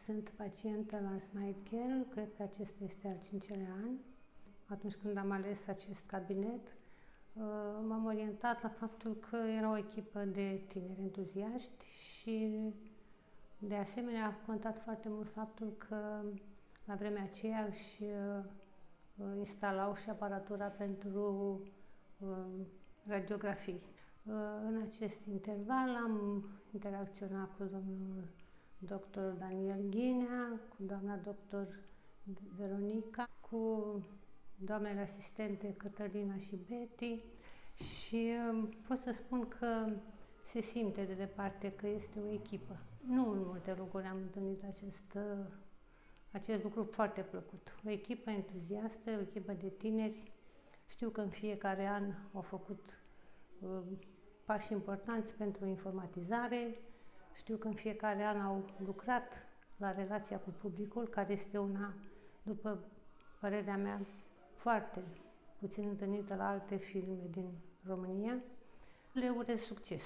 Sunt pacientă la Smile Care, cred că acesta este al 5-lea an. Atunci când am ales acest cabinet, m-am orientat la faptul că era o echipă de tineri entuziaști și, de asemenea, a contat foarte mult faptul că la vremea aceea își instalau și aparatura pentru radiografii. În acest interval am interacționat cu domnul dr. Daniel Ghinea, cu doamna dr. Veronica, cu doamnele asistente Cătălina și Betty și pot să spun că se simte de departe că este o echipă. Nu în multe locuri am întâlnit acest lucru foarte plăcut. O echipă entuziastă, o echipă de tineri. Știu că în fiecare an au făcut pași importanți pentru informatizare. Știu că în fiecare an au lucrat la relația cu publicul, care este una, după părerea mea, foarte puțin întâlnită la alte filme din România. Le urez succes!